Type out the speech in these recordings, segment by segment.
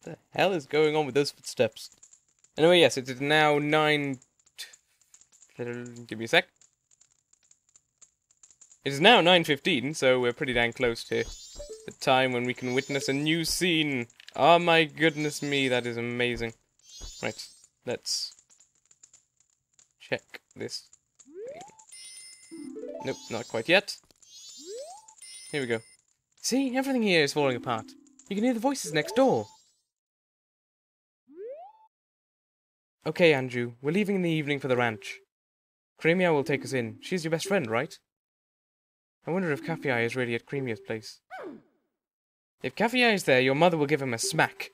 the hell is going on with those footsteps? Anyway, yes, it is now 9... Give me a sec. It is now 9:15, so we're pretty dang close to the time when we can witness a new scene. Oh my goodness me, that is amazing. Right, let's check this thing. Nope, not quite yet. Here we go. See, everything here is falling apart. You can hear the voices next door. Okay, Anju, we're leaving in the evening for the ranch. Creamia will take us in. She's your best friend, right? I wonder if Kafei is really at Creamia's place. If Kafei is there, your mother will give him a smack.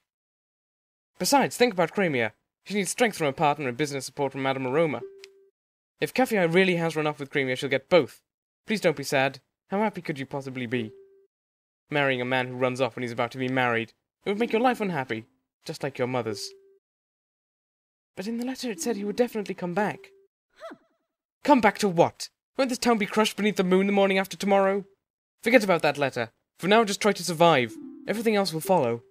Besides, think about Creamia. She needs strength from her partner and business support from Madame Aroma. If Kafei really has run off with Creamia, she'll get both. Please don't be sad. How happy could you possibly be? Marrying a man who runs off when he's about to be married. It would make your life unhappy, just like your mother's. But in the letter it said he would definitely come back. Come back to what? Won't this town be crushed beneath the moon the morning after tomorrow? Forget about that letter. For now, just try to survive. Everything else will follow.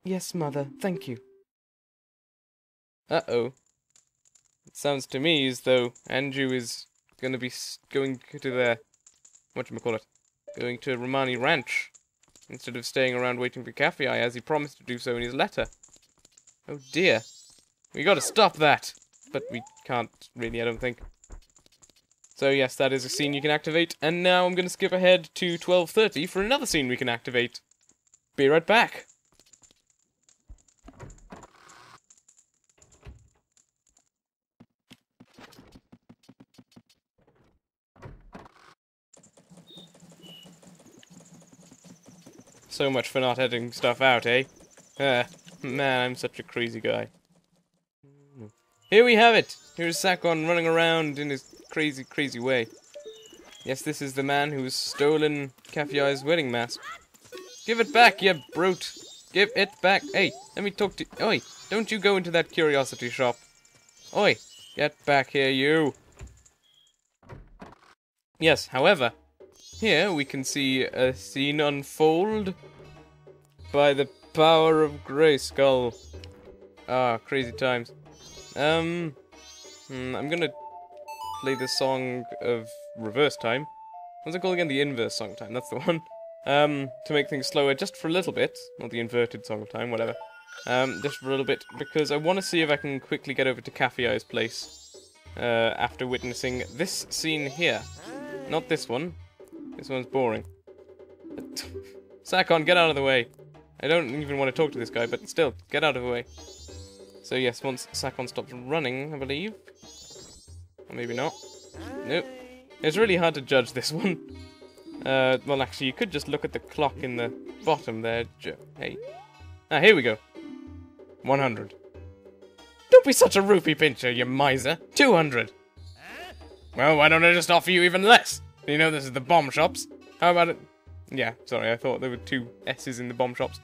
Yes, Mother, thank you. Uh-oh. It sounds to me as though Anju is going to be going to the... whatchamacallit? Going to Romani Ranch. Instead of staying around waiting for Kafei as he promised to do so in his letter. Oh dear. We gotta stop that. But we can't really, I don't think. So yes, that is a scene you can activate, and now I'm going to skip ahead to 12:30 for another scene we can activate. Be right back. So much for not editing stuff out, eh? Man, I'm such a crazy guy. Here we have it! Here's Sakon running around in his crazy, crazy way. Yes, this is the man who's stolen Kafei's wedding mask. Give it back, you brute! Give it back! Hey, let me talk to you. Oi! Don't you go into that curiosity shop. Oi! Get back here, you! Yes, however, here we can see a scene unfold by the power of Grayskull. Ah, crazy times. I'm gonna play the song of reverse time. What's it called again? The inverse song time, that's the one. To make things slower just for a little bit. Or the inverted song of time, whatever. Just for a little bit, because I want to see if I can quickly get over to Kafei's place. After witnessing this scene here. Not this one. This one's boring. Sakon, get out of the way. I don't even want to talk to this guy, but still, get out of the way. So yes, once Sakon stops running, I believe. Or maybe not. Nope. It's really hard to judge this one. Well, actually, you could just look at the clock in the bottom there. Hey. Ah, here we go. 100. Don't be such a rupee pincher, you miser. 200. Well, why don't I just offer you even less? You know this is the bomb shops. How about it? Yeah, sorry, I thought there were 2 S's in the bomb shops.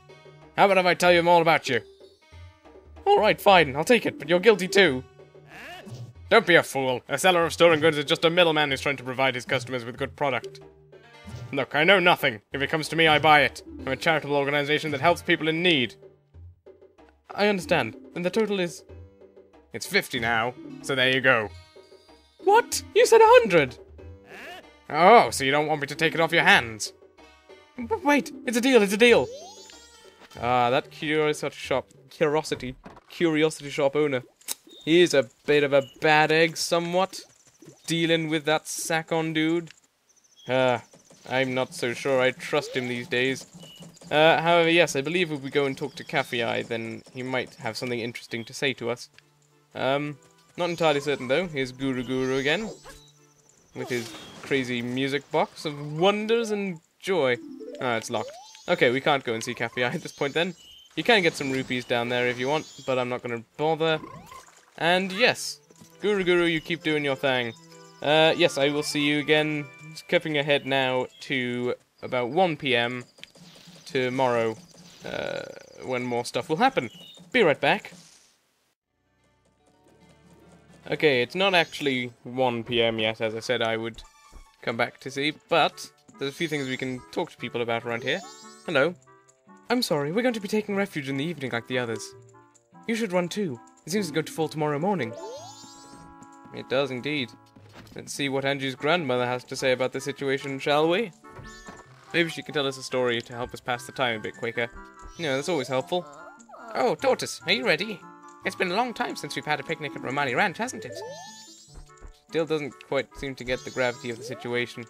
How about if I tell you all about you? Alright, fine, I'll take it, but you're guilty too. Don't be a fool. A seller of stolen goods is just a middleman who's trying to provide his customers with good product. Look, I know nothing. If it comes to me, I buy it. I'm a charitable organization that helps people in need. I understand. And the total is... It's 50 now, so there you go. What? You said 100! Oh, so you don't want me to take it off your hands? Wait, it's a deal, it's a deal! Ah, that curiosity shop owner. He is a bit of a bad egg, somewhat. Dealing with that Sakon dude. I'm not so sure I trust him these days. However, yes, I believe if we go and talk to Kafei, then he might have something interesting to say to us. Not entirely certain though. Here's Guru again. With his crazy music box of wonders and joy. Ah, it's locked. Okay, we can't go and see Kafei at this point then. You can get some rupees down there if you want, but I'm not going to bother. And yes, Guru, you keep doing your thing. Yes, I will see you again. Skipping ahead now to about 1 PM tomorrow, when more stuff will happen. Be right back. Okay, it's not actually 1 PM yet, as I said I would come back to see, but there's a few things we can talk to people about around here. Hello. I'm sorry, we're going to be taking refuge in the evening like the others. You should run too. It seems it's going to fall tomorrow morning. It does indeed. Let's see what Anju's grandmother has to say about the situation, shall we? Maybe she can tell us a story to help us pass the time a bit quicker. You know, that's always helpful. Oh, Tortoise, are you ready? It's been a long time since we've had a picnic at Romani Ranch, hasn't it? Still doesn't quite seem to get the gravity of the situation.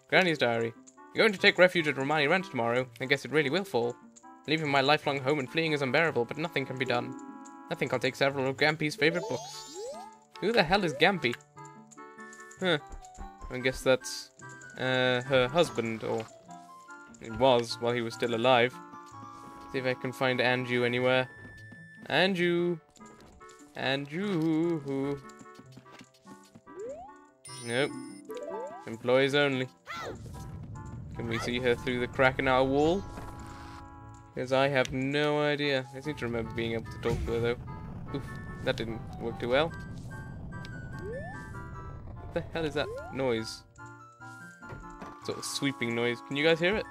Granny's diary. You're going to take refuge at Romani Ranch tomorrow. I guess it really will fall. Leaving my lifelong home and fleeing is unbearable, but nothing can be done. I think I'll take several of Gampy's favorite books. Who the hell is Gampy? Huh. I guess that's her husband, or it was while he was still alive. See if I can find Anju anywhere. Anju! Anju! Nope. Employees only. Can we see her through the crack in our wall? Because I have no idea. I seem to remember being able to talk to her though. Oof, that didn't work too well. What the hell is that noise? Sort of sweeping noise. Can you guys hear it?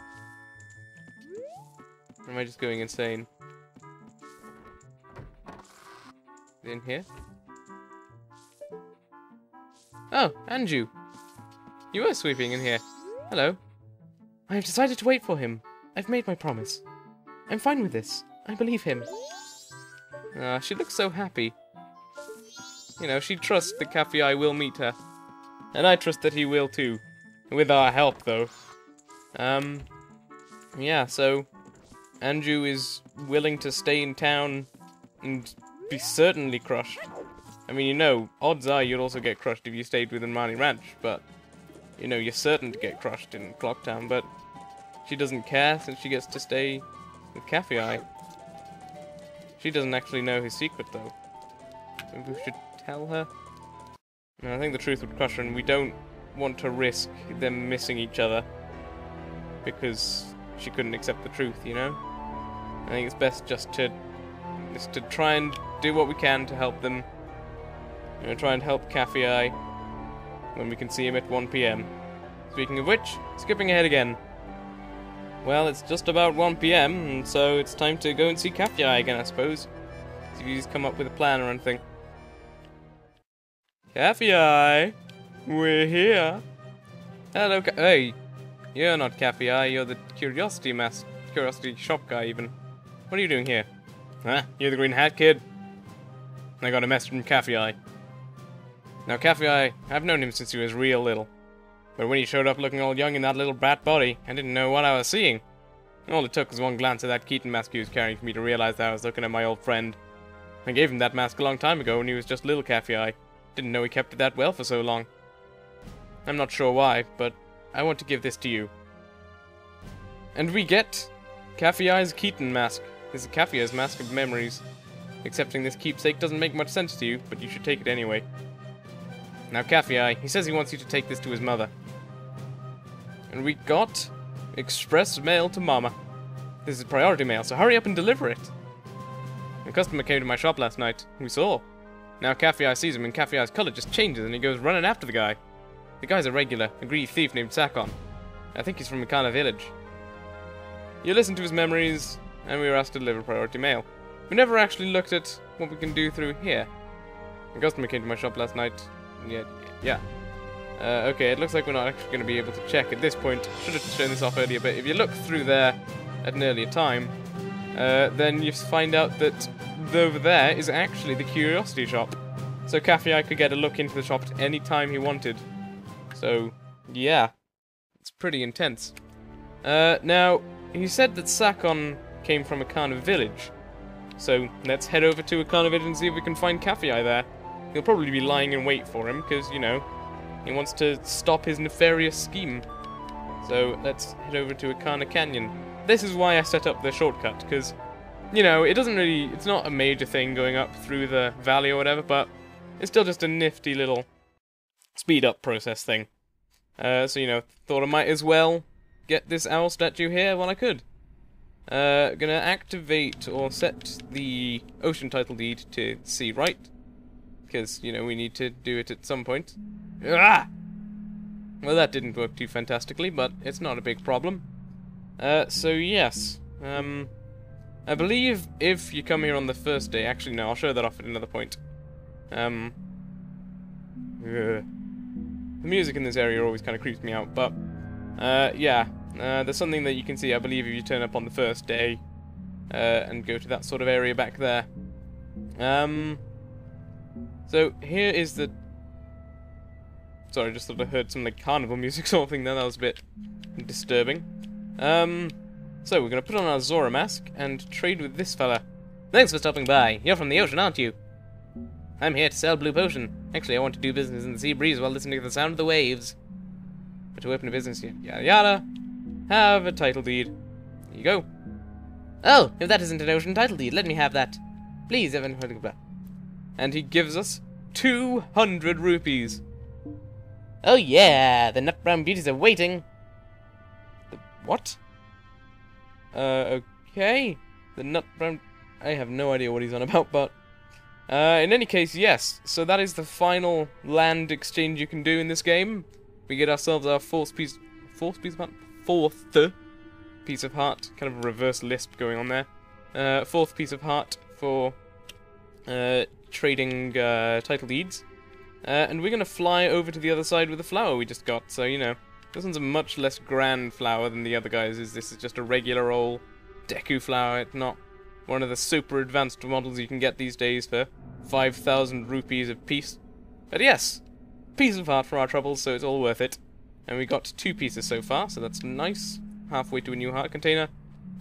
Or am I just going insane? In here? Oh, Anju! You were sweeping in here. Hello. I have decided to wait for him. I've made my promise. I'm fine with this. I believe him. She looks so happy. You know, she trusts that Kafei will meet her. And I trust that he will too. With our help, though. Yeah, so Anju is willing to stay in town and be certainly crushed. I mean, you know, odds are you'd also get crushed if you stayed within Romani Ranch, but, you know, you're certain to get crushed in Clocktown, but she doesn't care since she gets to stay with Kafei. She doesn't actually know his secret, though. Maybe we should tell her? No, I think the truth would crush her, and we don't want to risk them missing each other because she couldn't accept the truth, you know? I think it's best just to try and do what we can to help them. You know, try and help Kafei when we can see him at 1 PM. Speaking of which, skipping ahead again. Well, it's just about 1 PM, and so it's time to go and see Kafei again, I suppose. See if he's come up with a plan or anything. Kafei! We're here! Hello, hey! You're not Kafei, you're the curiosity shop guy, even. What are you doing here? Huh? You're the green hat kid? I got a message from Kafei. Now, Kafei, I've known him since he was real little. But when he showed up looking all young in that little brat body, I didn't know what I was seeing. All it took was one glance at that Keaton mask he was carrying for me to realize that I was looking at my old friend. I gave him that mask a long time ago when he was just little Kafei. Didn't know he kept it that well for so long. I'm not sure why, but I want to give this to you. And we get Kafei's Keaton mask. This is Kafei's mask of memories. Accepting this keepsake doesn't make much sense to you, but you should take it anyway. Now Kafei, he says he wants you to take this to his mother. And we got express mail to Mama. This is priority mail, so hurry up and deliver it. A customer came to my shop last night. We saw. Now Kafei sees him and Kafei's color just changes and he goes running after the guy. The guy's a regular, a greedy thief named Sakon. I think he's from Mikana village. You listened to his memories, and we were asked to deliver priority mail. We never actually looked at what we can do through here. A customer came to my shop last night. Yeah. Okay, it looks like we're not actually going to be able to check at this point. Should have shown this off earlier, but if you look through there at an earlier time, then you find out that over there is actually the curiosity shop. So Kafei could get a look into the shop at any time he wanted. So, yeah. It's pretty intense. Now, he said that Sakon came from Akana village. So, let's head over to Akana village and see if we can find Kafei there. He'll probably be lying in wait for him, because, you know, he wants to stop his nefarious scheme. So, let's head over to Akana Canyon. This is why I set up the shortcut, because, you know, it's not a major thing going up through the valley or whatever, but it's still just a nifty little speed-up process thing. So, you know, thought I might as well get this owl statue here while I could. Gonna activate or set the ocean title deed to sea right. Because, you know, we need to do it at some point. Ah! Well, that didn't work too fantastically, but it's not a big problem. So yes. I believe if you come here on the first day... Actually, no, I'll show that off at another point. The music in this area always kind of creeps me out, but... yeah, there's something that you can see, I believe, if you turn up on the first day, and go to that sort of area back there. So, here is the... Sorry, I just thought I heard some, like, carnival music sort of thing there, that was a bit disturbing. So, we're gonna put on our Zora mask and trade with this fella. Thanks for stopping by. You're from the ocean, aren't you? I'm here to sell Blue Potion. Actually, I want to do business in the sea breeze while listening to the sound of the waves. But to open a business, yada yada, have a title deed. Here you go. Oh, if that isn't an ocean title deed, let me have that. Please, Evan. And he gives us 200 rupees. Oh yeah, the nut brown beauties are waiting. The what? Okay. The nut brown... I have no idea what he's on about, but... in any case, yes. So that is the final land exchange you can do in this game. We get ourselves our fourth piece of heart. Kind of a reverse lisp going on there. Fourth piece of heart for trading title deeds. And we're going to fly over to the other side with the flower we just got. So, you know, this one's a much less grand flower than the other guys. This is just a regular old Deku flower. It's not one of the super advanced models you can get these days for 5,000 rupees a piece. But yes, piece of heart for our troubles, so it's all worth it. And we got 2 pieces so far, so that's nice. Halfway to a new heart container.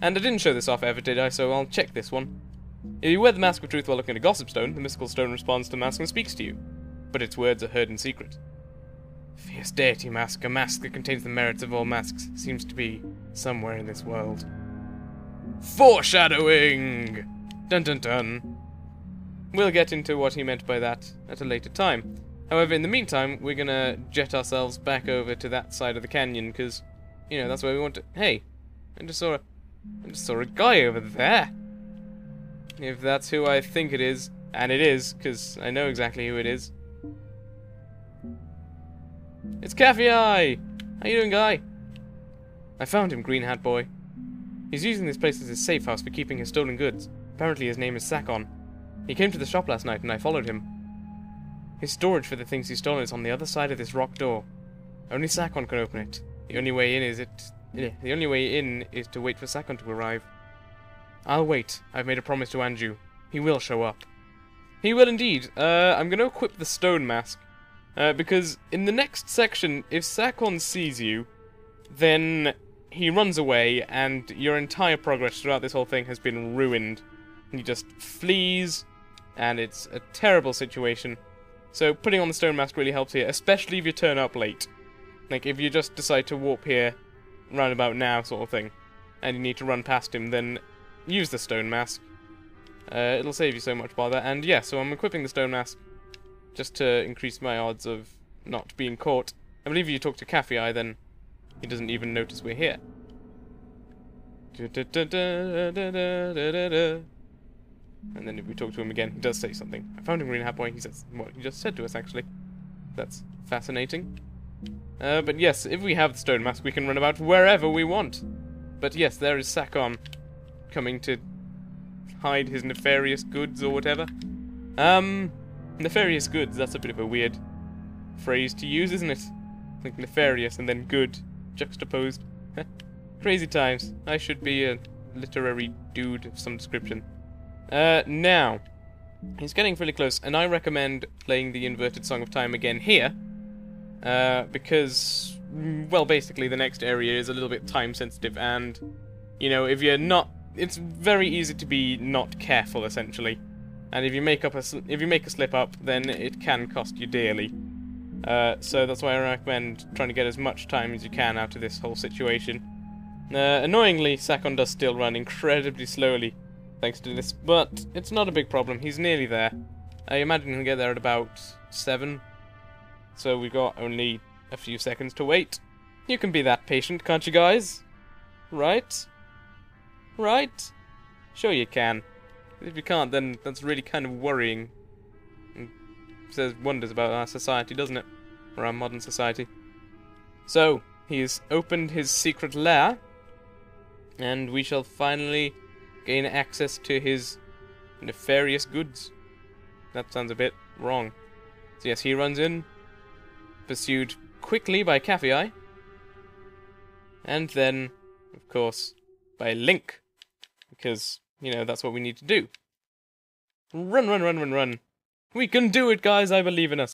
And I didn't show this off ever, did I? So I'll check this one. If you wear the Mask of Truth while looking at a gossip stone, the mystical stone responds to the mask and speaks to you. But its words are heard in secret. Fierce deity mask, a mask that contains the merits of all masks, seems to be somewhere in this world. Foreshadowing! Dun dun dun. We'll get into what he meant by that at a later time. However, in the meantime, we're gonna jet ourselves back over to that side of the canyon, because, you know, that's where we want to... Hey! I just saw a guy over there! If that's who I think it is, and it is, because I know exactly who it is. It's Kafei! How you doing, guy? I found him, Green Hat Boy. He's using this place as his safe house for keeping his stolen goods. Apparently his name is Sakon. He came to the shop last night and I followed him. His storage for the things he's stolen is on the other side of this rock door. Only Sakon can open it. The only way in is to wait for Sakon to arrive. I'll wait. I've made a promise to Anju. He will show up. He will indeed. I'm going to equip the stone mask. Because in the next section, if Sakon sees you, then he runs away and your entire progress throughout this whole thing has been ruined. He just flees, and it's a terrible situation. So putting on the stone mask really helps here, especially if you turn up late. Like, if you just decide to warp here, round about now sort of thing, and you need to run past him, then use the stone mask. It'll save you so much bother, and yeah, so I'm equipping the stone mask just to increase my odds of not being caught. I believe if you talk to Kafei, then he doesn't even notice we're here. And then if we talk to him again, he does say something. I found him, Green Hat Boy. He says what he just said to us, actually. That's fascinating. But yes, if we have the stone mask, we can run about wherever we want. But yes, there is Sakon coming to hide his nefarious goods or whatever. Nefarious goods, that's a bit of a weird phrase to use, isn't it? Like nefarious and then good juxtaposed. Crazy times. I should be a literary dude of some description. Now, he's getting fairly close, and I recommend playing the Inverted Song of Time again here, because, well, basically the next area is a little bit time sensitive, and, you know, if you're not, it's very easy to be not careful, essentially, and if you make a slip up, then it can cost you dearly. So that's why I recommend trying to get as much time as you can out of this whole situation. Annoyingly, Sakon does still run incredibly slowly, thanks to this, but it's not a big problem. He's nearly there. I imagine he'll get there at about 7, so we've got only a few seconds to wait. You can be that patient, can't you guys? Right? Right? Sure you can. If you can't, then that's really kind of worrying. It says wonders about our society, doesn't it? Or our modern society. So, he's opened his secret lair, and we shall finally gain access to his nefarious goods. That sounds a bit wrong. So yes, he runs in, pursued quickly by Kafei, and then, of course, by Link, because, you know, that's what we need to do. Run, run, run, run, run. We can do it, guys, I believe in us.